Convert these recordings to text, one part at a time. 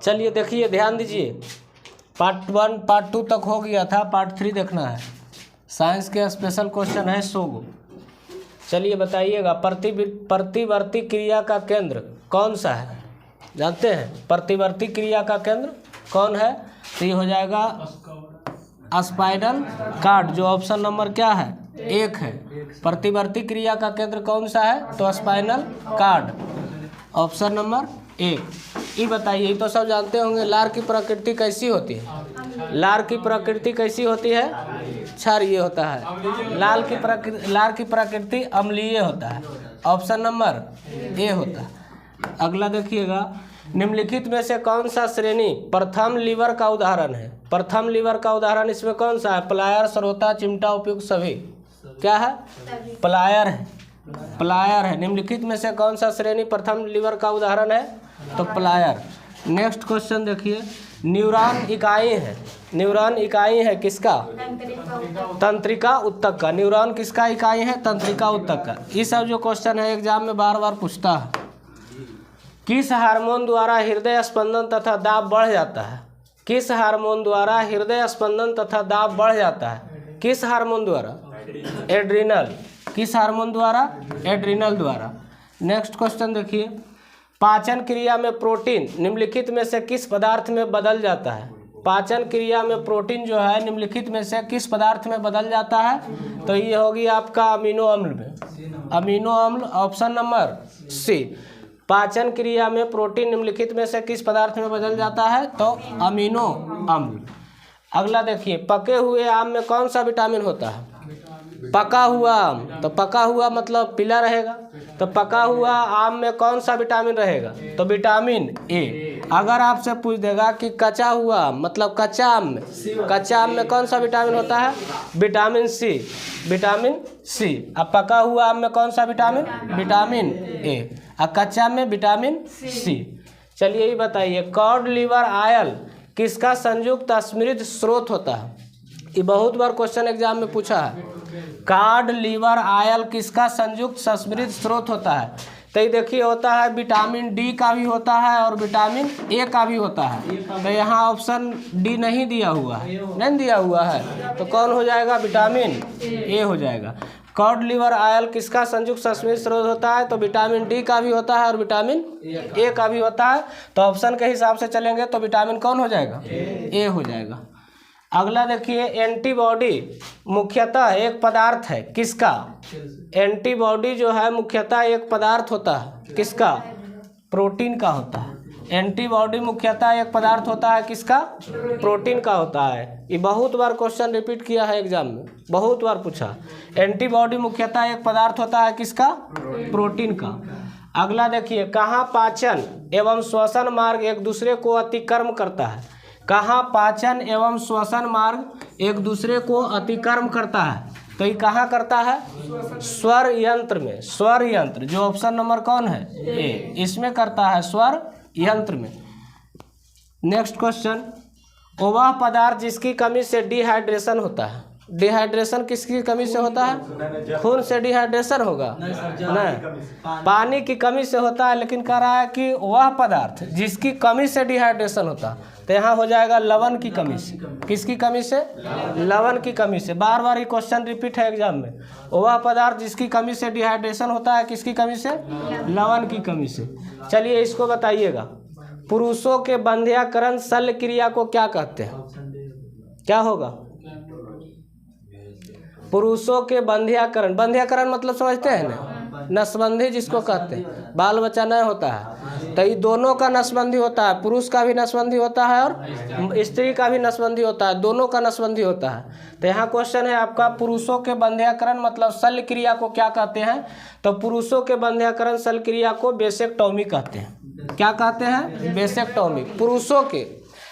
चलिए देखिए, ध्यान दीजिए। पार्ट 1 पार्ट 2 तक हो गया था, पार्ट 3 देखना है। साइंस के स्पेशल क्वेश्चन है 100 गो। चलिए बताइएगा, प्रतिवर्ती क्रिया का केंद्र कौन सा है? जानते हैं प्रतिवर्ती क्रिया का केंद्र कौन है? तो ये हो जाएगा स्पाइनल कॉर्ड, जो ऑप्शन नंबर क्या है? 1 है। प्रतिवर्ती क्रिया का केंद्र कौन सा है? तो स्पाइनल कॉर्ड, ऑप्शन नंबर 1। ये बताइए, तो सब जानते होंगे लार की प्रकृति कैसी होती है? लार की प्रकृति कैसी होती है? क्षारीय होता है। लार की प्रकृति अम्लीय होता है, ऑप्शन नंबर ए होता है। अगला देखिएगा, निम्नलिखित में से कौन सा श्रेणी प्रथम लीवर का उदाहरण है? प्रथम लीवर का उदाहरण इसमें कौन सा है? प्लायर, श्रोता, चिमटा, उपयुक्त सभी। क्या है? प्लायर है। प्लायर है। निम्नलिखित में से कौन सा श्रेणी प्रथम लीवर का उदाहरण है? तो प्लायर। नेक्स्ट क्वेश्चन देखिए, न्यूरॉन इकाई है। न्यूरॉन इकाई है किसका? तंत्रिका उत्तक का। न्यूरॉन किसका इकाई है? तंत्रिका उत्तक का। ये सब जो क्वेश्चन है एग्जाम में बार बार पूछता है। किस हार्मोन द्वारा हृदय स्पंदन तथा दाब बढ़ जाता है? किस हार्मोन द्वारा हृदय स्पंदन तथा दाब बढ़ जाता है? किस हार्मोन द्वारा? एड्रिनल। किस हार्मोन द्वारा? एड्रिनल द्वारा। नेक्स्ट क्वेश्चन देखिए, पाचन क्रिया में प्रोटीन निम्नलिखित में से किस पदार्थ में बदल जाता है? पाचन क्रिया में प्रोटीन जो है निम्नलिखित में से किस पदार्थ में बदल जाता है? तो ये होगी आपका अमीनो अम्ल में। अमीनो अम्ल, ऑप्शन नंबर सी। पाचन क्रिया में प्रोटीन निम्नलिखित में से किस पदार्थ में बदल जाता है? तो अमीनो अम्ल। अगला देखिए, पके हुए आम में कौन सा विटामिन होता है? पका हुआ आम, तो पका हुआ मतलब पीला रहेगा। तो पका हुआ आम में कौन सा विटामिन रहेगा? तो विटामिन ए। अगर आपसे पूछ देगा कि कच्चा हुआ आम मतलब कच्चा आम में, कच्चा आम में कौन सा विटामिन होता है? Vitamin C. Vitamin C. अब पका हुआ आम में कौन सा विटामिन? Vitamin A. और कच्चा में विटामिन सी। चलिए ये बताइए, कॉड लिवर आयल किसका संयुक्त समृद्ध स्रोत होता है? ये बहुत बार क्वेश्चन एग्जाम में पूछा है। कॉड लिवर आयल किसका संयुक्त समृद्ध स्रोत होता है? तो ये देखिए, होता है विटामिन डी का भी होता है और विटामिन ए का भी होता है। तो यहाँ ऑप्शन डी नहीं दिया हुआ है, नहीं दिया हुआ है, तो कौन हो जाएगा? विटामिन ए हो जाएगा। कॉड लिवर आयल किसका संयुक्त समृद्ध स्रोत होता है? तो विटामिन डी का भी होता है और विटामिन ए का भी होता है। तो ऑप्शन के हिसाब से चलेंगे तो विटामिन कौन हो जाएगा? ए हो जाएगा। अगला देखिए, एंटीबॉडी मुख्यतः एक पदार्थ है किसका? एंटीबॉडी जो है मुख्यतः एक पदार्थ होता है किसका? प्रोटीन का होता है। एंटीबॉडी मुख्यतः एक पदार्थ होता है किसका? प्रोटीन का होता है। ये बहुत बार क्वेश्चन रिपीट किया है एग्जाम में, बहुत बार पूछा। एंटीबॉडी मुख्यतः एक पदार्थ होता है किसका? प्रोटीन का। अगला देखिए, कहाँ पाचन एवं श्वसन मार्ग एक दूसरे को अतिक्रम करता है? कहाँ पाचन एवं श्वसन मार्ग एक दूसरे को अतिक्रम करता है? तो ये कहाँ करता है? स्वर यंत्र में। स्वर यंत्र, जो ऑप्शन नंबर कौन है? ए। इसमें करता है, स्वर यंत्र में। नेक्स्ट क्वेश्चन, वह पदार्थ जिसकी कमी से डिहाइड्रेशन होता है। डिहाइड्रेशन किसकी कमी से होता है? खून से डिहाइड्रेशन होगा? नहीं, पानी की कमी से होता है। लेकिन कह रहा है कि वह पदार्थ जिसकी कमी से डिहाइड्रेशन होता है, तो यहाँ हो जाएगा लवण की कमी से। किसकी कमी से? लवण की कमी से। बार बार ये क्वेश्चन रिपीट है एग्जाम में। वह पदार्थ जिसकी कमी से डिहाइड्रेशन होता है, किसकी कमी से? लवण की कमी से। चलिए इसको बताइएगा, पुरुषों के बंध्याकरण शल्य क्रिया को क्या कहते हैं? क्या होगा? पुरुषों के बंध्याकरण, बंध्याकरण मतलब समझते हैं ना? नसबंदी जिसको कहते हैं, बाल बच्चा नहीं होता है तो ये दोनों का नसबंदी होता है। पुरुष का भी नसबंदी होता है और स्त्री का भी नसबंदी होता है, दोनों का नसबंदी होता है। तो यहाँ क्वेश्चन है आपका, पुरुषों के बंध्याकरण मतलब शल्य क्रिया को क्या कहते हैं? तो पुरुषों के बंध्याकरण शल्य क्रिया को वेसेक्टोमी कहते हैं। क्या कहते हैं? वेसेक्टोमी। पुरुषों के,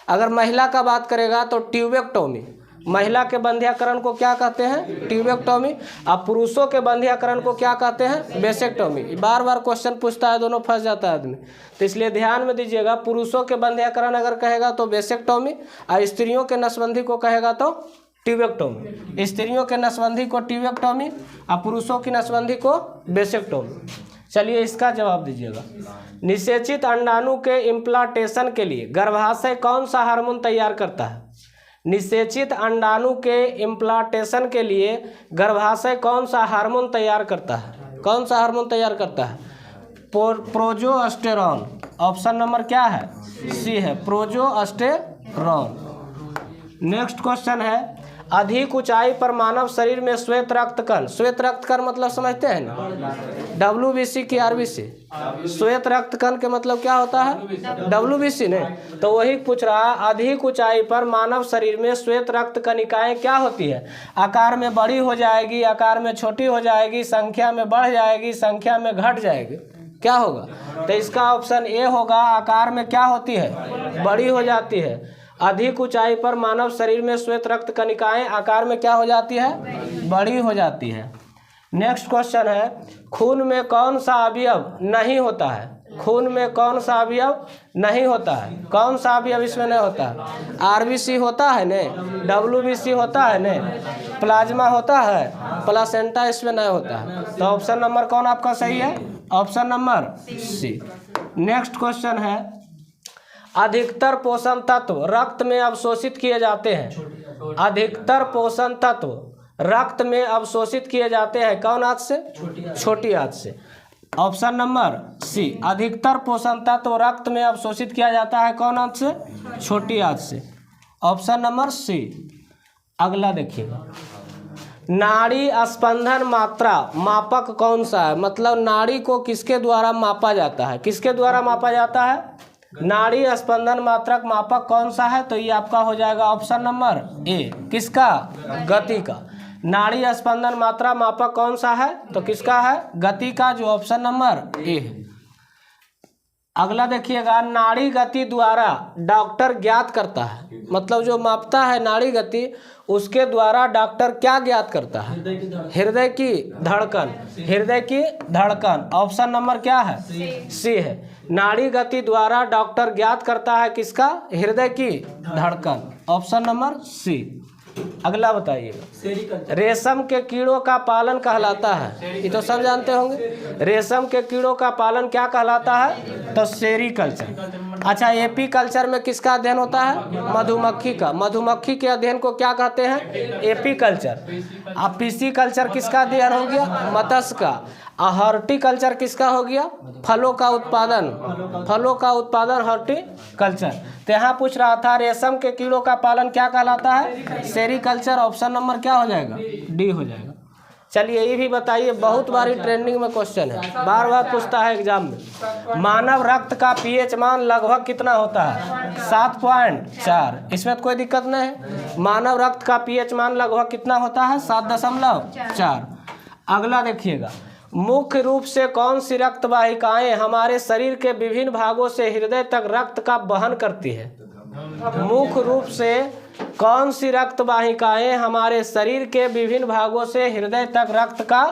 अगर महिला का बात करेगा तो ट्यूबेक्टोमी। महिला के बंध्याकरण को क्या कहते हैं? ट्यूबेक्टोमी। अब पुरुषों के बंध्याकरण को क्या कहते हैं? वेसेक्टोमी। बार बार क्वेश्चन पूछता है, दोनों फंस जाता है आदमी। तो इसलिए ध्यान में दीजिएगा, पुरुषों के बंध्याकरण अगर कहेगा तो वेसेक्टोमी, और स्त्रियों के नसबंदी को कहेगा तो ट्यूबेक्टोमी। स्त्रियों के नसबंदी को ट्यूबेक्टोमी और पुरुषों की नसबंदी को वेसेक्टोमी। चलिए इसका जवाब दीजिएगा। निषेचित अंडाणु के इम्प्लांटेशन के लिए गर्भाशय कौन सा हार्मोन तैयार करता है? निषेचित अंडाणु के इम्प्लांटेशन के लिए गर्भाशय कौन सा हार्मोन तैयार करता है? कौन सा हार्मोन तैयार करता है? प्रोजेस्टेरॉन। ऑप्शन नंबर क्या है? सी है, प्रोजेस्टेरॉन। नेक्स्ट क्वेश्चन है, अधिक ऊंचाई पर मानव शरीर में श्वेत रक्त कण, श्वेत रक्त कण मतलब समझते हैं ना, WBC की RBC, श्वेत रक्त कण के मतलब क्या होता है? WBC ने, तो वही पूछ रहा है, अधिक ऊंचाई पर मानव शरीर में श्वेत रक्त कणिकाएं क्या होती है? आकार में बड़ी हो जाएगी, आकार में छोटी हो जाएगी, संख्या में बढ़ जाएगी, संख्या में घट जाएगी, क्या होगा? तो इसका ऑप्शन ए होगा, आकार में क्या होती है? बड़ी हो जाती है। अधिक ऊंचाई पर मानव शरीर में श्वेत रक्त कणिकाएं आकार में क्या हो जाती है? बड़ी हो जाती है। नेक्स्ट क्वेश्चन है, खून में कौन सा अवयव नहीं होता है? खून में कौन सा अवयव नहीं होता है? कौन सा अवयव इसमें नहीं होता है? RBC होता है ने, WBC होता है ने, प्लाज्मा होता है, प्लासेंटा इसमें नहीं होता है। तो ऑप्शन नंबर कौन आपका सही है? Option number C. Next question है, अधिकतर पोषण तत्व रक्त में अवशोषित किए जाते हैं। अधिकतर पोषण तत्व रक्त में अवशोषित किए जाते हैं कौन आंत से? छोटी आंत से। ऑप्शन नंबर सी, अधिकतर पोषण तत्व रक्त में अवशोषित किया जाता है कौन आंत से? छोटी आंत से। Option number C. अगला देखिएगा, नाड़ी स्पंदन मात्रा मापक कौन सा है? मतलब नाड़ी को किसके द्वारा मापा जाता है? किसके द्वारा मापा जाता है? नाड़ी स्पंदन मात्रक मापक कौन सा है? तो ये आपका हो जाएगा ऑप्शन नंबर ए, किसका? गति का। नाड़ी स्पंदन मात्रा मापक कौन सा है? तो किसका है? गति का, जो ऑप्शन नंबर ए है। अगला देखिएगा, नाड़ी गति द्वारा डॉक्टर ज्ञात करता है, मतलब जो मापता है नाड़ी गति उसके द्वारा डॉक्टर क्या ज्ञात करता है? हृदय की धड़कन, हृदय की धड़कन। ऑप्शन नंबर क्या है? सी है। नाड़ी गति द्वारा डॉक्टर ज्ञात करता है किसका? हृदय की धड़कन। Option number C. अगला बताइएगा, रेशम के कीड़ों का पालन कहलाता है, ये तो सब जानते होंगे। रेशम के कीड़ों का पालन क्या कहलाता है? तो सेरीकल्चर। अच्छा, एपीकल्चर में किसका अध्ययन होता है? मधुमक्खी का। मधुमक्खी के अध्ययन को क्या कहते हैं? एपीकल्चर। अब पिसीकल्चर किसका अध्ययन हो गया? मत्स्य का। हॉर्टिकल्चर किसका हो गया? फलों का उत्पादन, फलों का उत्पादन हॉर्टिकल्चर। तो यहाँ पूछ रहा था रेशम के कीड़ों का पालन क्या कहलाता है? सेरीकल्चर। ऑप्शन नंबर क्या हो जाएगा? डी हो जाएगा। चलिए ये भी बताइए, बहुत बारी ट्रेंडिंग में क्वेश्चन है, बार बार पूछता है एग्जाम में। मानव रक्त का पीएच मान लगभग कितना होता है? 7.4। इसमें तो कोई दिक्कत नहीं है। मानव रक्त का पीएच मान लगभग कितना होता है? 7.4। अगला देखिएगा, मुख्य रूप से कौन सी रक्त वाहिकाएं हमारे शरीर के विभिन्न भागों से हृदय तक रक्त का वहन करती है? मुख्य रूप से कौन सी रक्त वाहिकाएं हमारे शरीर के विभिन्न भागों से हृदय तक रक्त का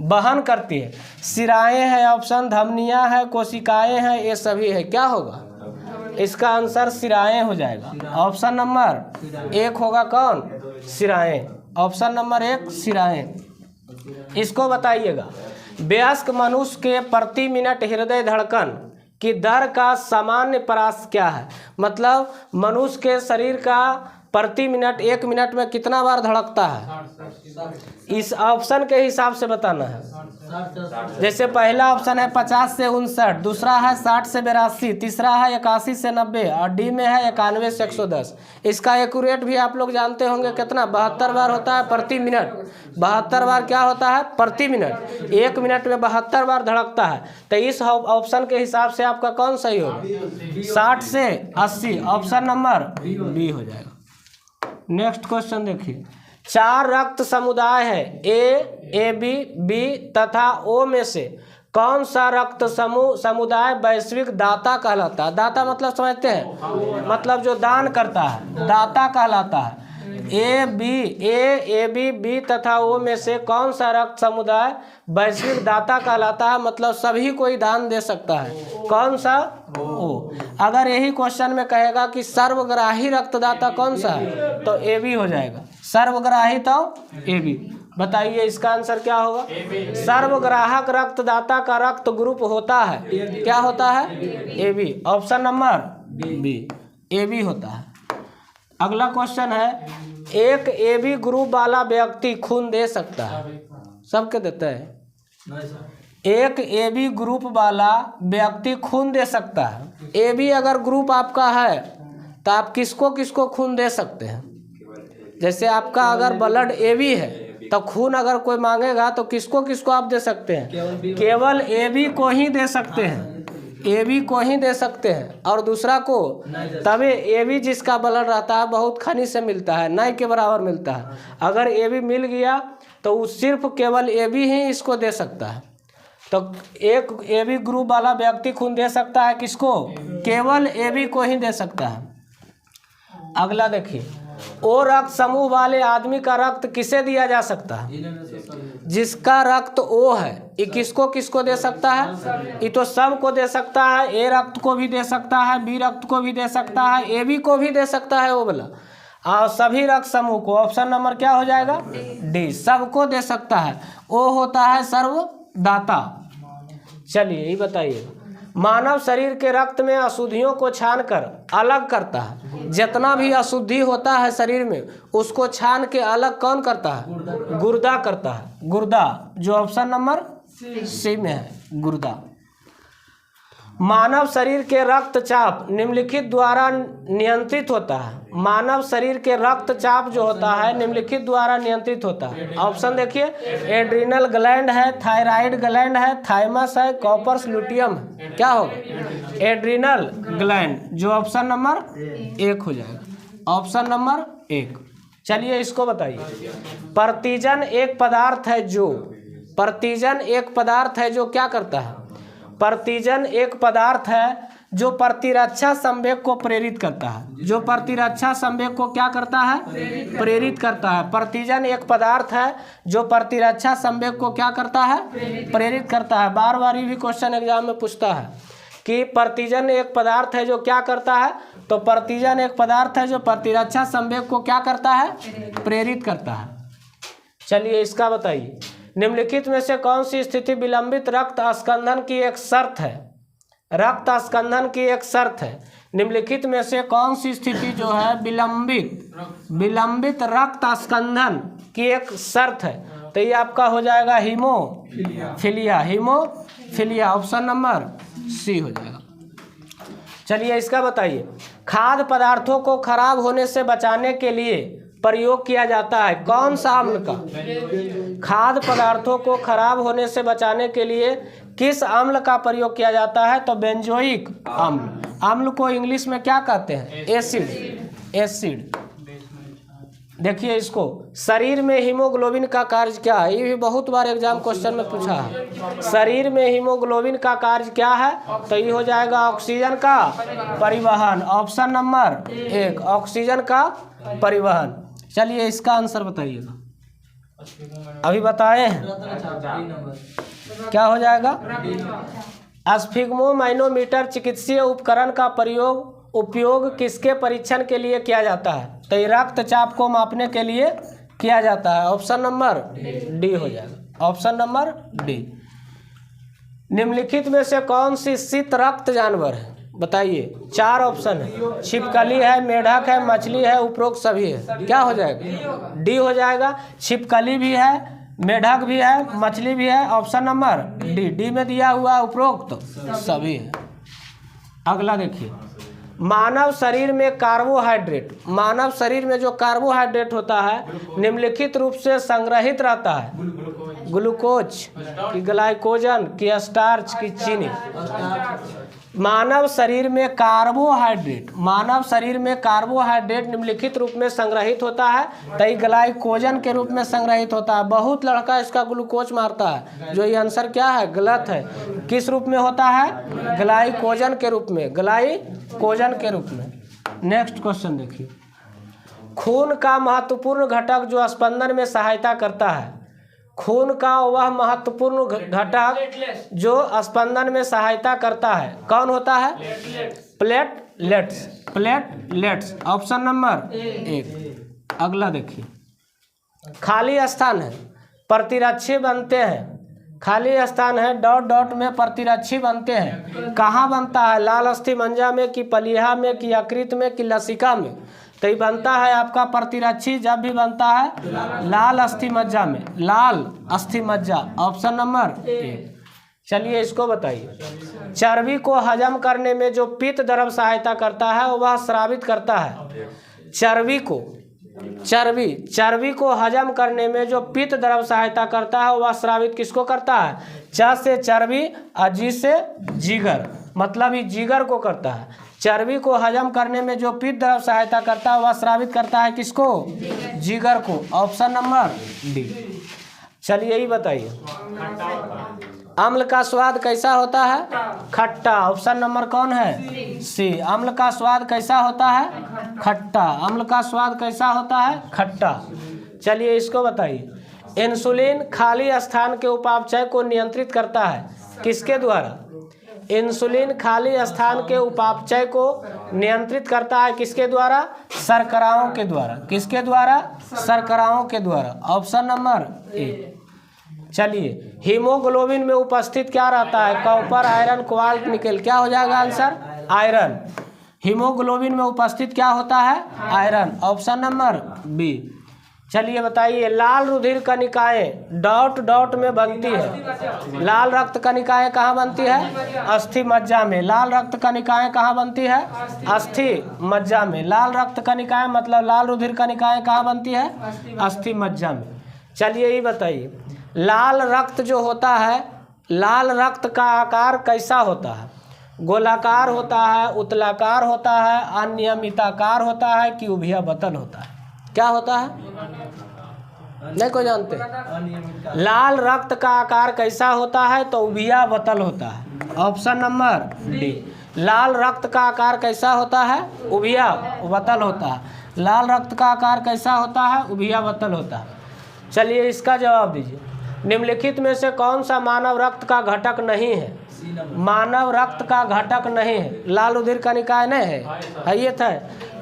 वहन करती है? शिराएं हैं ऑप्शन, धमनियां है, कोशिकाएं हैं, ये सभी है। क्या होगा इसका आंसर? शिराएं हो जाएगा। ऑप्शन नंबर एक होगा कौन? शिराएं। ऑप्शन नंबर एक शिराएं। इसको बताइएगा, वयस्क मनुष्य के प्रति मिनट हृदय धड़कन की दर का सामान्य परास क्या है? मतलब मनुष्य के शरीर का प्रति मिनट 1 मिनट में कितना बार धड़कता है? इस ऑप्शन के हिसाब से बताना है। जैसे पहला ऑप्शन है 50 से 59, दूसरा है 60 से 82, तीसरा है 81 से 90 और डी में है 91 से 110। इसका एक्यूरेट भी आप लोग जानते होंगे कितना? 72 बार होता है प्रति मिनट। 72 बार क्या होता है? प्रति मिनट। 1 मिनट में 72 बार धड़कता है। तो इस ऑप्शन के हिसाब से आपका कौन सही होगा? 60 से 80। ऑप्शन नंबर बी हो जाएगा। नेक्स्ट क्वेश्चन देखिए, 4 रक्त समुदाय है ए, बी, बी तथा ओ में से कौन सा रक्त समुदाय वैश्विक दाता कहलाता है? दाता मतलब समझते हैं, मतलब जो दान करता है, दाता कहलाता है। ए बी बी तथा ओ में से कौन सा रक्त समुदाय वैश्विक दाता कहलाता है? मतलब सभी कोई दान दे सकता है। कौन सा? ओ। अगर यही क्वेश्चन में कहेगा कि सर्वग्राही रक्तदाता कौन सा है, तो ए बी हो जाएगा। सर्वग्राही तो ए बी। बताइए इसका आंसर क्या होगा? सर्वग्राहक रक्तदाता का रक्त ग्रुप होता है, क्या होता है? AB। Option number B, AB होता है। अगला क्वेश्चन है, एक AB ग्रुप वाला व्यक्ति खून दे सकता है? सबके देता है। एक AB ग्रुप वाला व्यक्ति खून दे सकता है। AB अगर ग्रुप आपका है तो आप किसको किसको खून दे सकते हैं? जैसे आपका अगर ब्लड AB है तो खून अगर कोई मांगेगा तो किसको किसको आप दे सकते हैं? केवल AB को ही दे सकते हैं, AB को ही दे सकते हैं, और दूसरा को तभी AB जिसका ब्लड रहता है बहुत खनिज से मिलता है, नहीं के बराबर मिलता है। अगर AB मिल गया तो सिर्फ केवल AB ही इसको दे सकता है। तो एक AB ग्रुप वाला व्यक्ति खून दे सकता है किसको? केवल AB को ही दे सकता है। अगला देखिए, ओ रक्त समूह वाले आदमी का रक्त किसे दिया जा सकता है? जिसका रक्त O है, ये किसको किसको दे सकता है? ये तो सब को दे सकता है, A रक्त को भी दे सकता है, B रक्त को भी दे सकता है, AB को भी दे सकता है, वो बोला, और सभी रक्त समूह को। ऑप्शन नंबर क्या हो जाएगा? D, सबको दे सकता है। O होता है सर्वदाता। चलिए ये बताइए, मानव शरीर के रक्त में अशुद्धियों को छानकर अलग करता है। जितना भी अशुद्धि होता है शरीर में उसको छान के अलग कौन करता है? गुर्दा करता है, गुर्दा, जो ऑप्शन नंबर सी में है, गुर्दा। मानव शरीर के रक्तचाप निम्नलिखित द्वारा नियंत्रित होता है। मानव शरीर के रक्तचाप जो होता है निम्नलिखित द्वारा नियंत्रित होता है। ऑप्शन देखिए, एड्रिनल ग्लैंड है, थायराइड ग्लैंड है, थाइमस है, कॉपर्स लुटियम है। क्या होगा? एड्रिनल ग्लैंड, जो ऑप्शन नंबर 1 हो जाएगा, ऑप्शन नंबर 1। चलिए इसको बताइए, प्रतिजन एक पदार्थ है जो, प्रतिजन एक पदार्थ है जो क्या करता है? प्रतिजन एक पदार्थ है जो प्रतिरक्षा संवेग को प्रेरित करता है। जो प्रतिरक्षा संवेग को क्या करता है? प्रेरित करता है। प्रतिजन एक पदार्थ है जो प्रतिरक्षा संवेग को क्या करता है? प्रेरित करता है। बार बार ये भी क्वेश्चन एग्जाम में पूछता है कि प्रतिजन एक पदार्थ है जो क्या करता है, तो प्रतिजन एक पदार्थ है जो प्रतिरक्षा संवेग को क्या करता है? प्रेरित करता है। चलिए इसका बताइए, निम्नलिखित में से कौन सी स्थिति विलंबित रक्त स्कंदन की एक शर्त है? रक्त स्कंदन की एक शर्त है। निम्नलिखित में से कौन सी स्थिति जो है विलंबित रक्त स्कंदन की एक शर्त है? तो ये आपका हो जाएगा haemophilia, haemophilia, option number C हो जाएगा। चलिए इसका बताइए, खाद्य पदार्थों को खराब होने से बचाने के लिए प्रयोग किया जाता है कौन सा अम्ल का? खाद्य पदार्थों को खराब होने से बचाने के लिए किस अम्ल का प्रयोग किया जाता है? तो बेंजोइक अम्ल। अम्ल को इंग्लिश में क्या कहते हैं? Acid, acid. देखिए इसको, शरीर में हीमोग्लोबिन का कार्य क्या है? ये भी बहुत बार एग्जाम क्वेश्चन में पूछा है। शरीर में हीमोग्लोबिन का कार्य क्या है? तो ये हो जाएगा ऑक्सीजन का परिवहन, ऑप्शन नंबर 1, ऑक्सीजन का परिवहन। चलिए इसका आंसर बताइएगा, अभी बताए क्या हो जाएगा? स्फिग्मोमाइनोमीटर चिकित्सीय उपकरण का उपयोग किसके परीक्षण के लिए किया जाता है? तो रक्तचाप को मापने के लिए किया जाता है, ऑप्शन नंबर डी हो जाएगा, ऑप्शन नंबर डी। निम्नलिखित में से कौन सी शीत रक्त जानवर है? बताइए, 4 ऑप्शन है, छिपकली है, मेढक है, मछली है, उपरोक्त सभी है। क्या हो जाएगा? डी हो जाएगा। छिपकली भी है, मेढक भी है, मछली भी है, ऑप्शन नंबर डी। डी में दिया हुआ उपरोक्त सभी है। अगला देखिए, मानव शरीर में कार्बोहाइड्रेट, मानव शरीर में जो कार्बोहाइड्रेट होता है निम्नलिखित रूप से संग्रहित रहता है। ग्लूकोज की, ग्लाइकोजन की, स्टार्च की, चीनी। मानव शरीर में कार्बोहाइड्रेट, मानव शरीर में कार्बोहाइड्रेट निम्नलिखित रूप में संग्रहित होता है, तो ग्लाइकोजन के रूप में संग्रहित होता है। बहुत लड़का इसका ग्लूकोज मारता है, जो ये आंसर क्या है? गलत है। किस रूप में होता है? ग्लाइकोजन के रूप में, ग्लाइकोजन के रूप में। नेक्स्ट क्वेश्चन देखिए, खून का महत्वपूर्ण घटक जो स्पंदन में सहायता करता है। खून का वह महत्वपूर्ण घटक जो स्पंदन में सहायता करता है कौन होता है? Platelets, platelets, option number 1। अगला देखिए, खाली स्थान है प्रतिरक्षी बनते हैं, खाली स्थान है डॉट डॉट में प्रतिरक्षी बनते हैं। कहाँ बनता है? लाल अस्थिमज्जा में कि पलीहा में कि यकृत में कि लसिका में? तो ये बनता है आपका प्रतिरक्षी जब भी बनता है लाल अस्थिमज्जा में, लाल अस्थिमज्जा, ऑप्शन नंबर ए। चलिए इसको बताइए। चर्बी को हजम करने में जो पित्त द्रव सहायता करता है वह स्रावित करता है। चर्बी को हजम करने में जो पित्त द्रव सहायता करता है वह स्रावित किसको करता है? च से चर्बी और जी से जिगर, मतलब ये जिगर को करता है। चर्बी को हजम करने में जो पित्त द्रव सहायता करता है वह स्रावित करता है किसको? जिगर को, ऑप्शन नंबर डी। चलिए यही बताइए। अम्ल का स्वाद कैसा होता है? खट्टा, ऑप्शन नंबर कौन है? सी। अम्ल का स्वाद कैसा होता है? खट्टा। अम्ल का स्वाद कैसा होता है? खट्टा। चलिए इसको बताइए। इंसुलिन खाली स्थान के उपापचय को नियंत्रित करता है, किसके द्वारा? इंसुलिन खाली स्थान के उपापचय को नियंत्रित करता है किसके द्वारा? शर्कराओं के द्वारा। किसके द्वारा? शर्कराओं के द्वारा, ऑप्शन नंबर ए। चलिए हीमोग्लोबिन में उपस्थित क्या रहता है? Copper, iron, cobalt, nickel. क्या हो जाएगा आंसर? आयरन। हीमोग्लोबिन में उपस्थित क्या होता है? Iron, option number B. चलिए बताइए। लाल रुधिर कणिकाएं डॉट डॉट में बनती है। लाल रक्त कणिकाएं कहाँ बनती है? अस्थि मज्जा में। लाल रक्त कणिकाएं कहाँ बनती है? अस्थि मज्जा में। लाल रक्त कणिकाएं मतलब लाल रुधिर कणिकाएं कहाँ बनती है? अस्थि मज्जा में। चलिए ये बताइए। लाल रक्त जो होता है, लाल रक्त का आकार कैसा होता है? गोलाकार होता है, उत्तलाकार होता है, अनियमिताकार होता है कि उभयबतल होता है? क्या होता है? नहीं कोई जानते? लाल रक्त का आकार कैसा होता है? तो उभयबतल होता है, ऑप्शन नंबर डी। लाल रक्त का आकार कैसा होता है? उभयबतल होता है। लाल रक्त का आकार कैसा होता है? उभयबतल होता है। चलिए इसका जवाब दीजिए। निम्नलिखित में से कौन सा मानव रक्त का घटक नहीं है? मानव रक्त का घटक नहीं है। लाल रुधिर कणिकाएं नहीं है, ये था।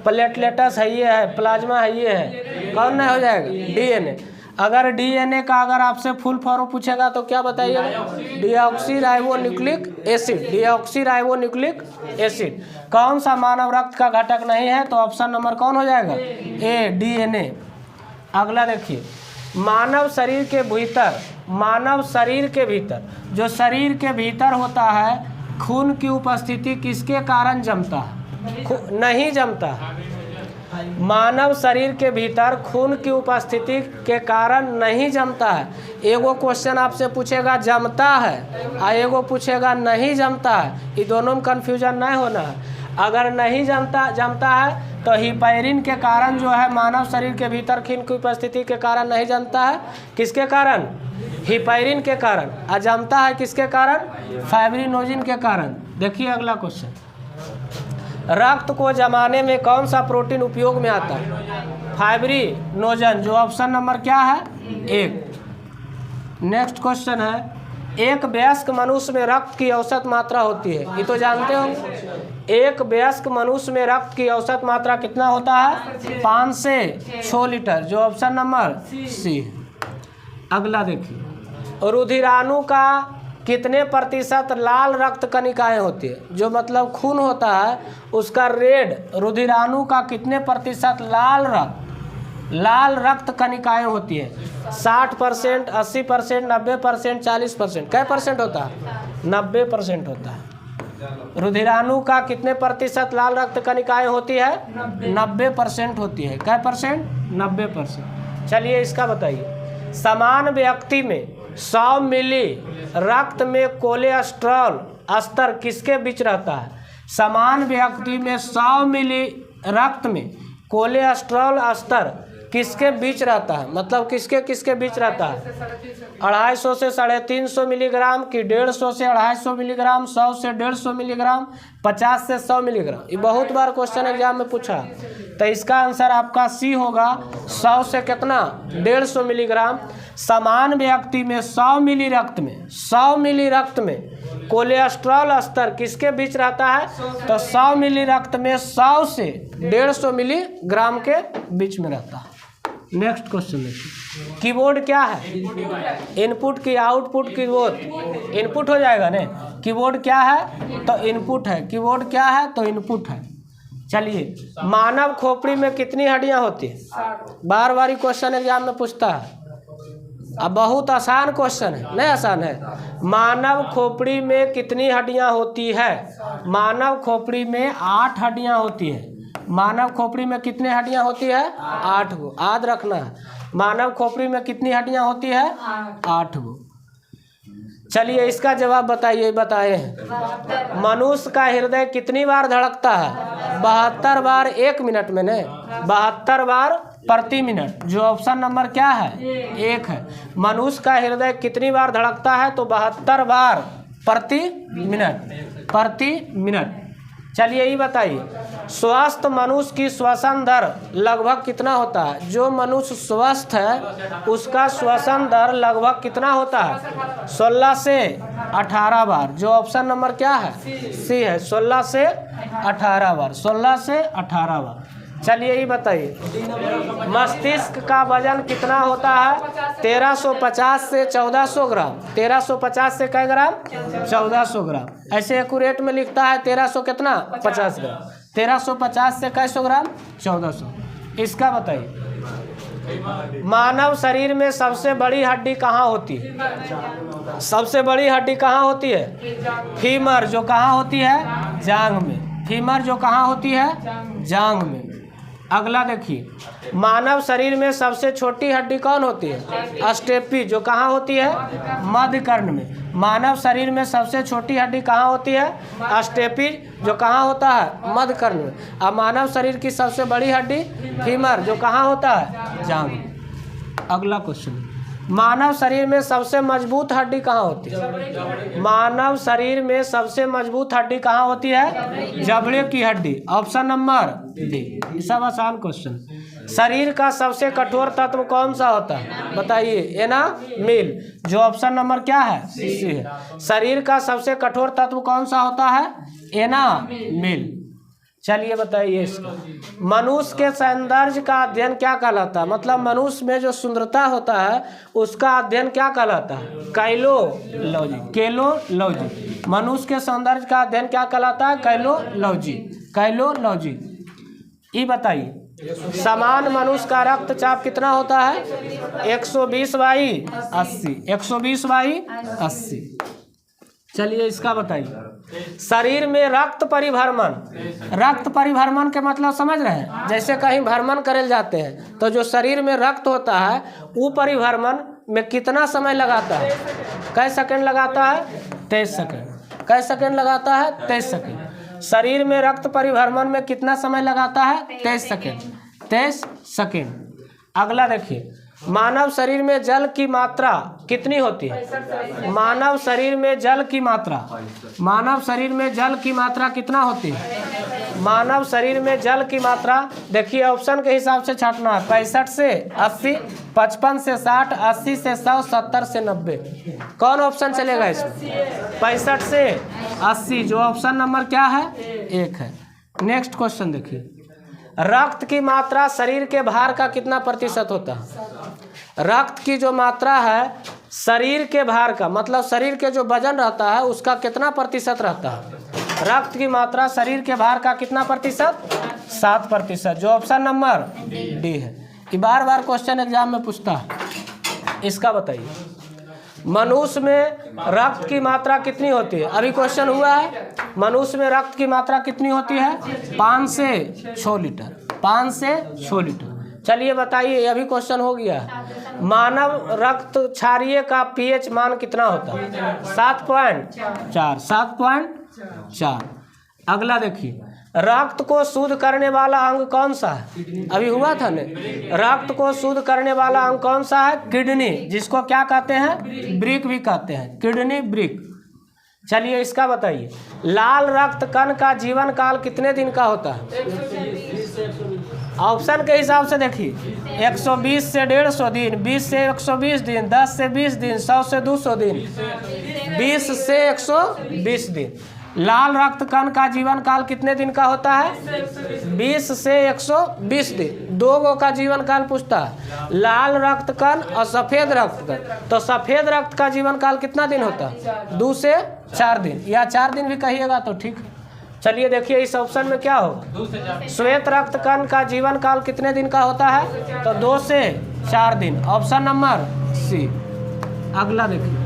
प्लेटलेटस है, ये है। प्लाज्मा है, ये है। कौन नहीं हो जाएगा? डीएनए। अगर डीएनए का अगर आपसे फुल फॉर्म पूछेगा तो क्या बताइएगा? Deoxyribonucleic acid. डीऑक्सीराइबोन्यूक्लिक एसिड कौन सा मानव रक्त का घटक नहीं है? तो ऑप्शन नंबर कौन हो जाएगा? ए, डीएनए। अगला देखिए। मानव शरीर के भीतर, मानव शरीर के भीतर, जो शरीर के भीतर होता है, खून की उपस्थिति किसके कारण जमता है? नहीं जमता है। मानव शरीर के भीतर खून की उपस्थिति के कारण नहीं जमता है। एगो क्वेश्चन आपसे पूछेगा जमता है और एगो पूछेगा नहीं जमता है। ये दोनों में कन्फ्यूजन नहीं होना है। अगर नहीं जमता है तो हिपैरिन के कारण जो है मानव शरीर के भीतर खून की उपस्थिति के कारण नहीं जमता है। किसके कारण? हिपैरिन के कारण। और जमता है किसके कारण? फाइब्रिनोजिन के कारण। देखिए अगला क्वेश्चन। रक्त को जमाने में कौन सा प्रोटीन उपयोग में आता है? फाइब्रिनोजन, जो ऑप्शन नंबर क्या है? एक। नेक्स्ट क्वेश्चन है। एक वयस्क मनुष्य में रक्त की औसत मात्रा होती है, ये तो जानते हो। एक वयस्क मनुष्य में रक्त की औसत मात्रा कितना होता है? 5 से 6 लीटर, जो ऑप्शन नंबर सी। अगला देखिए। रुधिराणु का कितने प्रतिशत लाल रक्त कणिकाएं होती है? जो मतलब खून होता है उसका रेड, रुधिराणु का कितने प्रतिशत लाल रक्त कणिकाएं होती है? 60%, 80%, 90%, 40%? कै परसेंट होता है? 90% होता है। रुधिराणु का कितने प्रतिशत लाल रक्त कणिकाएं होती है? 90% होती है। कै परसेंट? 90%। चलिए इसका बताइए। समान व्यक्ति में 100 मिली रक्त में कोलेस्ट्रॉल स्तर किसके बीच रहता है? समान व्यक्ति में 100 मिली रक्त में कोलेस्ट्रॉल स्तर किसके बीच रहता है? मतलब किसके बीच रहता है? 250 से 350 मिलीग्राम की 150 से 250 मिलीग्राम, 100 से 150 मिलीग्राम, 50 से 100 मिलीग्राम। ये बहुत बार क्वेश्चन एग्जाम में पूछा। तो इसका आंसर आपका सी होगा। 100 से कितना? 150 मिलीग्राम। समान व्यक्ति में 100 मिली रक्त में कोलेस्ट्रॉल स्तर किसके बीच रहता है? तो 100 मिली रक्त में 100 से 150 मिलीग्राम के बीच में रहता है। नेक्स्ट क्वेश्चन देखिए, कीबोर्ड क्या है? इनपुट की आउटपुट कीबोर्ड इनपुट हो जाएगा ना। कीबोर्ड क्या है? तो इनपुट है। कीबोर्ड क्या है? तो इनपुट है। चलिए, मानव खोपड़ी में कितनी हड्डियां होती है? बार बार क्वेश्चन एग्जाम में पूछता है। अब बहुत आसान क्वेश्चन है, नहीं आसान है। मानव खोपड़ी में कितनी हड्डियां होती है? मानव खोपड़ी में 8 हड्डियां होती है। मानव खोपड़ी में कितनी हड्डियां होती है? 8 गो। याद रखना है, मानव खोपड़ी में कितनी हड्डियां होती है? 8 गो। चलिए, इसका जवाब बताइए। बताए हैं, मनुष्य का हृदय कितनी बार धड़कता है? 72 बार 1 मिनट में, नहीं 72 बार प्रति मिनट। जो ऑप्शन नंबर क्या है? 1 है। मनुष्य का हृदय कितनी बार धड़कता है? तो 72 बार प्रति मिनट। प्रति मिनट। चलिए, यही बताइए, स्वस्थ मनुष्य की श्वसन दर लगभग कितना होता है? जो मनुष्य स्वस्थ है उसका श्वसन दर लगभग कितना होता है? 16 से 18 बार। जो ऑप्शन नंबर क्या है? सी है, 16 से 18 बार। 16 से 18 बार। चलिए, यही बताइए, मस्तिष्क का वजन कितना होता है? 1350 से 1400 ग्राम। 1350 से कै ग्राम? 1400 ग्राम। ऐसे एक्यूरेट में लिखता है 1300 कितना? 50 ग्राम। 1350 से कैसो ग्राम? 1400। इसका बताइए, मानव शरीर में सबसे बड़ी हड्डी कहाँ होती है? सबसे बड़ी हड्डी कहाँ होती है? फीमर। जो कहाँ होती है? जांघ में। फीमर जो कहाँ होती है? जांघ में। अगला देखिए, मानव शरीर में सबसे छोटी हड्डी कौन होती है? स्टेपी। जो कहाँ होती है? मध्य कर्ण में। मानव शरीर में सबसे छोटी हड्डी कहाँ होती है? स्टेपी। जो कहाँ होता है? मध्य कर्ण में। अब मानव शरीर की सबसे बड़ी हड्डी फीमर, जो कहाँ होता है? जांघ। अगला क्वेश्चन, मानव शरीर में सबसे मजबूत हड्डी कहाँ होती है? मानव शरीर में सबसे मजबूत हड्डी कहाँ होती है? जबड़े की हड्डी। Option number D. सब आसान क्वेश्चन। शरीर का सबसे कठोर तत्व कौन सा होता है? बताइए। एनामिल। जो ऑप्शन नंबर क्या है? सी है। शरीर का सबसे कठोर तत्व कौन सा होता है? एनामिल। चलिए, बताइए इसका, मनुष्य के सौंदर्य का अध्ययन क्या कहलाता है? मतलब मनुष्य में जो सुंदरता होता है उसका अध्ययन क्या कहलाता है? कैलोलॉजी। कैलोलॉजी। मनुष्य के सौंदर्य का अध्ययन क्या कहलाता है? कैलोलॉजी। कैलोलॉजी। ये बताइए, समान मनुष्य का रक्तचाप कितना होता है? 120/80। 120/80। चलिए, इसका बताइए, शरीर में रक्त परिभ्रमण। रक्त परिभ्रमण के मतलब समझ रहे हैं? जैसे कहीं भ्रमण करे जाते हैं तो जो शरीर में रक्त होता है वो परिभ्रमण में कितना समय लगाता है? कै सेकंड लगाता है? 23 सेकंड। कै सेकंड लगाता है? 23 सेकंड। शरीर में रक्त परिभ्रमण में कितना समय लगाता है? 23 सेकंड। 23 सेकंड। अगला देखिए, मानव शरीर में जल की मात्रा कितनी होती है? मानव शरीर में जल की मात्रा। मानव शरीर में जल की मात्रा कितना होती है? मानव शरीर में जल की मात्रा देखिए, ऑप्शन के हिसाब से छांटना है। 65 से 80, 55 से 60, 80 से 100, 70 से 90। कौन ऑप्शन चलेगा इसमें? 65 से 80। जो ऑप्शन नंबर क्या है? 1 है। नेक्स्ट क्वेश्चन देखिए, रक्त की मात्रा शरीर के भार का कितना प्रतिशत होता है? रक्त की जो मात्रा है शरीर के भार का, मतलब शरीर के जो वजन रहता है उसका कितना प्रतिशत रहता है? रक्त की मात्रा शरीर के भार का कितना प्रतिशत? 7%। जो ऑप्शन नंबर डी है। ये बार बार क्वेश्चन एग्जाम में पूछता है। इसका बताइए, मनुष्य में रक्त की मात्रा कितनी होती है? अभी क्वेश्चन हुआ है, मनुष्य में रक्त की मात्रा कितनी होती है? 5 से 6 लीटर। 5 से 6 लीटर। चलिए बताइए, अभी क्वेश्चन हो गया है, मानव रक्त क्षारीय का पीएच मान कितना होता है? 7.4। 7.4। अगला देखिए, रक्त को शुद्ध करने वाला अंग कौन सा है? अभी हुआ था ना, रक्त को शुद्ध करने वाला अंग कौन सा है? किडनी, जिसको क्या कहते हैं? ब्रिक भी कहते हैं, किडनी ब्रिक। चलिए, इसका बताइए, लाल रक्त कण का जीवन काल कितने दिन का होता है? ऑप्शन के हिसाब से देखिए, 120 से 150 दिन, 20 से 120 दिन, 10 से 20 दिन, 100 से 200 दिन, 20 से 120 दिन। लाल रक्त कण का जीवन काल कितने दिन का होता है? 20 से 120 दिन। 2 गो का जीवन काल पूछता है, लाल रक्त कण और सफेद रक्त कण। तो सफेद रक्त का जीवन काल कितना दिन होता है? 2 से 4 दिन, या 4 दिन भी कहिएगा तो ठीक है। चलिए देखिए इस ऑप्शन में क्या होगा। श्वेत रक्त कण का जीवन काल कितने दिन का होता है? तो 2 से 4 दिन, ऑप्शन नंबर सी। अगला देखिए,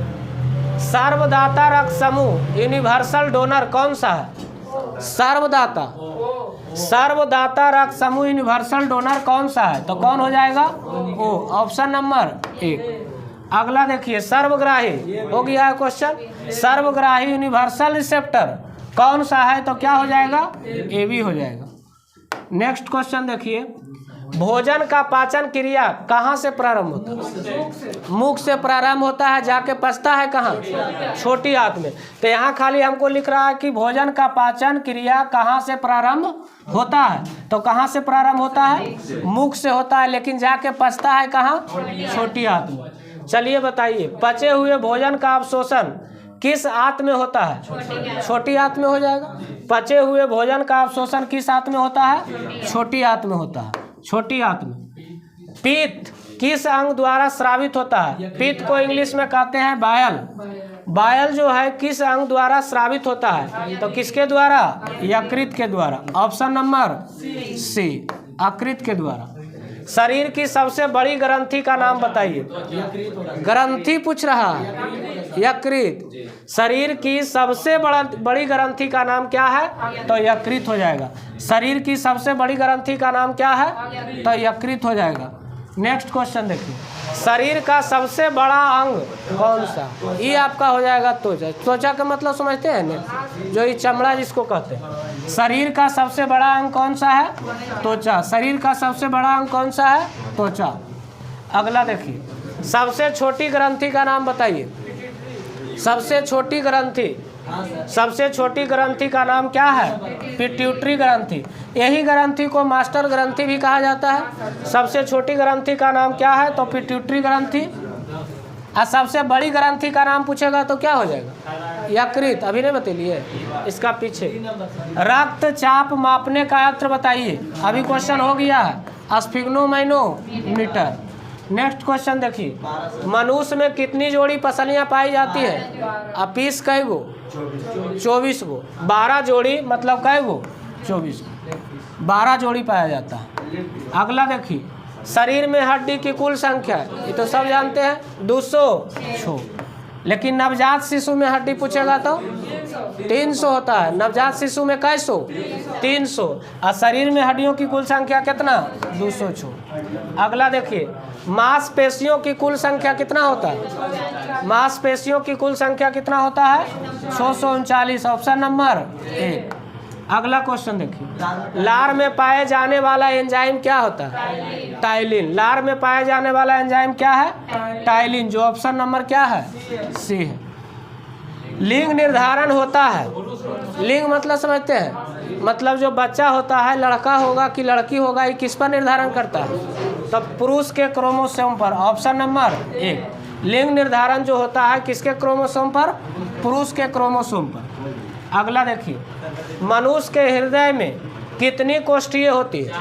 सर्वदाता रक्त समूह यूनिवर्सल डोनर कौन सा है? सर्वदाता रक्त समूह यूनिवर्सल डोनर कौन सा है? तो कौन हो जाएगा? ओ, ऑप्शन नंबर 1। अगला देखिए, सर्वग्राही हो गया है क्वेश्चन। सर्वग्राही यूनिवर्सल रिसेप्टर कौन सा है? तो क्या हो जाएगा? ए बी हो जाएगा। नेक्स्ट क्वेश्चन देखिए, भोजन का पाचन क्रिया कहाँ से प्रारंभ होता है? मुख से प्रारंभ होता है, जाके पचता है कहाँ? छोटी आंत में। तो यहाँ खाली हमको लिख रहा है कि भोजन का पाचन क्रिया कहाँ से प्रारंभ होता है। तो कहाँ से प्रारंभ होता है? मुख से होता है, लेकिन जाके पचता है कहाँ? छोटी आंत में। चलिए बताइए, पचे हुए भोजन का अवशोषण किस आंत में होता है? छोटी आंत में हो जाएगा। पचे हुए भोजन का अवशोषण किस आंत में होता है? छोटी आंत में होता है, छोटी आंत में। पित्त किस अंग द्वारा स्रावित होता है? पित्त को इंग्लिश में कहते हैं बायल। बायल जो है किस अंग द्वारा स्रावित होता है? तो किसके द्वारा? यकृत के द्वारा, ऑप्शन नंबर सी, यकृत के द्वारा। शरीर की सबसे बड़ी ग्रंथि का नाम बताइए। ग्रंथि पूछ रहा है, यकृत। शरीर की सबसे बड़ी ग्रंथि का नाम क्या है? तो यकृत हो जाएगा। शरीर की सबसे बड़ी ग्रंथि का नाम क्या है? तो यकृत हो जाएगा। नेक्स्ट क्वेश्चन देखिए, शरीर का सबसे बड़ा अंग कौन सा? ये आपका हो जाएगा त्वचा। त्वचा का मतलब समझते हैं ना, जो ये चमड़ा जिसको कहते हैं। शरीर का सबसे बड़ा अंग कौन सा है? त्वचा। शरीर का सबसे बड़ा अंग कौन सा है? त्वचा। अगला देखिए, सबसे छोटी ग्रंथि का नाम बताइए। सबसे छोटी ग्रंथि, सबसे छोटी ग्रंथि का नाम क्या है? पिट्यूटरी ग्रंथि। यही ग्रंथि को मास्टर ग्रंथि भी कहा जाता है। सबसे छोटी ग्रंथि का नाम क्या है? तो पिट्यूटरी ग्रंथि। और सबसे बड़ी ग्रंथि का नाम पूछेगा तो क्या हो जाएगा? यकृत। अभी नहीं बतलिए, इसका पीछे। रक्तचाप मापने का यंत्र बताइए। अभी क्वेश्चन हो गया है, स्फिग्नोमैनोमीटर। नेक्स्ट क्वेश्चन देखिए, मनुष्य में कितनी जोड़ी पसलियां पाई जाती है? अब पीस कै गो? 24 गो। 12 जोड़ी मतलब कै गो? 24 गो। 12 जोड़ी पाया जाता है। अगला देखिए, शरीर में हड्डी की कुल संख्या, ये तो सब जानते हैं, 206। लेकिन नवजात शिशु में हड्डी पूछेगा तो 300 होता है। नवजात शिशु में कैसो? 300। और शरीर में हड्डियों की कुल संख्या कितना? 206। अगला देखिए, मांसपेशियों की कुल संख्या कितना होता है? मांसपेशियों की कुल संख्या कितना होता है? 639, ऑप्शन नंबर 1। अगला क्वेश्चन देखिए, लार में पाए जाने वाला एंजाइम क्या होता है? टाइलिन। लार में पाए जाने वाला एंजाइम क्या है? टाइलिन, जो ऑप्शन नंबर क्या है? सी है। लिंग निर्धारण होता है। लिंग मतलब समझते हैं? मतलब जो बच्चा होता है, लड़का होगा कि लड़की होगा, ये किस पर निर्धारण करता है? तो पुरुष के क्रोमोसोम पर, ऑप्शन नंबर 1। लिंग निर्धारण जो होता है किसके क्रोमोसोम पर? पुरुष के क्रोमोसोम पर। अगला देखिए, मनुष्य के हृदय में कितनी कोष्ठियाँ होती है?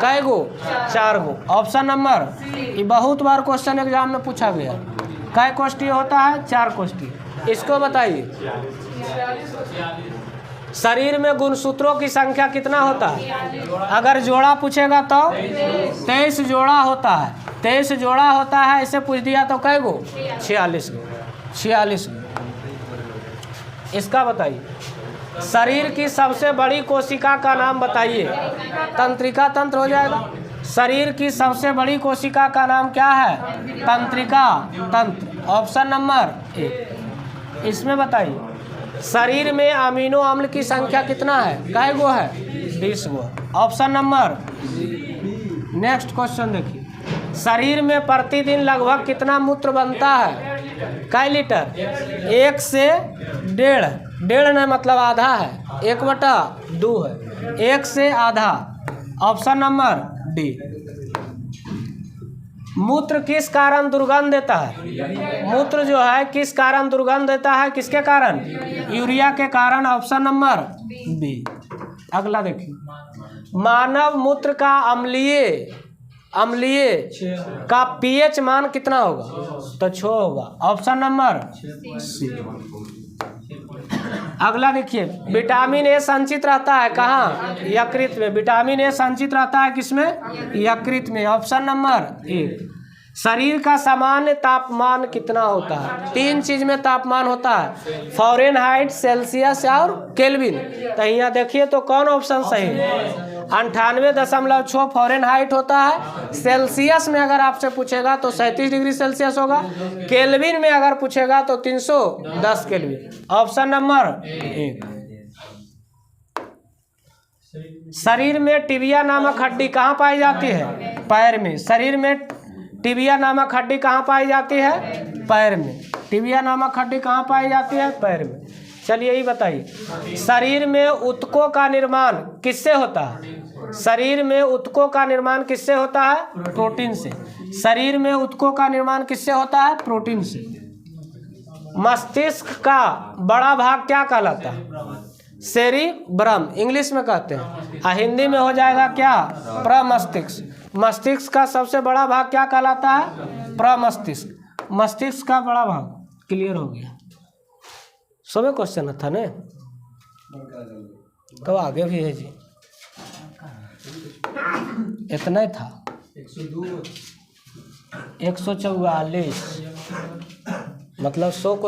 कै गो? 4 गो, ऑप्शन नंबर। ये बहुत बार क्वेश्चन एग्जाम में पूछा गया। कै कोष्ठियाँ होता है? 4 कोष्ठी। इसको बताइए। शरीर में गुणसूत्रों की संख्या कितना होता है? अगर जोड़ा पूछेगा तो 23 जोड़ा होता है। 23 जोड़ा होता है। इसे पूछ दिया तो कै गो? 46 गो। 46 गो। इसका बताइए, शरीर की सबसे बड़ी कोशिका का नाम बताइए। तंत्रिका तंत्र हो जाएगा। शरीर की सबसे बड़ी कोशिका का नाम क्या है? तंत्रिका तंत्र, ऑप्शन नंबर 1। इसमें बताइए, शरीर में अमीनो अम्ल की संख्या कितना है? कै गो है? 20 गो, ऑप्शन नंबर। नेक्स्ट क्वेश्चन देखिए, शरीर में प्रतिदिन लगभग कितना मूत्र बनता है? कै लीटर? 1 से 1.5। 1.5 नहीं मतलब आधा है, 1/2 है। 1 से आधा, ऑप्शन नंबर डी। मूत्र किस कारण दुर्गंध देता है? मूत्र जो है किस कारण दुर्गंध देता है? किसके कारण? यूरिया के कारण। Option number B. अगला देखिए, मानव मूत्र का अम्लीय का पीएच मान कितना होगा? तो 6 होगा। Option number C. अगला देखिए, विटामिन ए संचित रहता है कहाँ? यकृत में। विटामिन ए संचित रहता है किसमें? यकृत में। Option number 1। शरीर का सामान्य तापमान कितना होता है? 3 चीज में तापमान होता है, फ़ारेनहाइट, सेल्सियस और केल्विन। तो यहाँ देखिए तो कौन ऑप्शन सही है? 98.6 फ़ारेनहाइट होता है। सेल्सियस में अगर आपसे पूछेगा तो 37 डिग्री सेल्सियस होगा। केल्विन में अगर पूछेगा तो 310 केल्विन। Option number 1। शरीर में टिबिया नामक हड्डी कहाँ पाई जाती है? पैर में। शरीर में टिबिया नामक हड्डी कहाँ पाई जाती है? पैर में। टिबिया नामक हड्डी कहाँ पाई जाती है? पैर में। चलिए यही बताइए, शरीर में ऊतकों का निर्माण किससे होता है? शरीर में ऊतकों का निर्माण किससे होता है? प्रोटीन से। शरीर में ऊतकों का निर्माण किससे होता है? प्रोटीन से। मस्तिष्क का बड़ा भाग क्या कहलाता है? सेरिब्रम इंग्लिश में कहते हैं, हिंदी में हो जाएगा क्या? प्रमस्तिष्क। मस्तिष्क का सबसे बड़ा भाग क्या कहलाता है? प्रमस्तिष्क। मस्तिष्क का बड़ा भाग। क्लियर हो गया? सभी क्वेश्चन था ने, तो आगे भी है जी। इतना ही था। 144 मतलब 100 क्वेश्चन।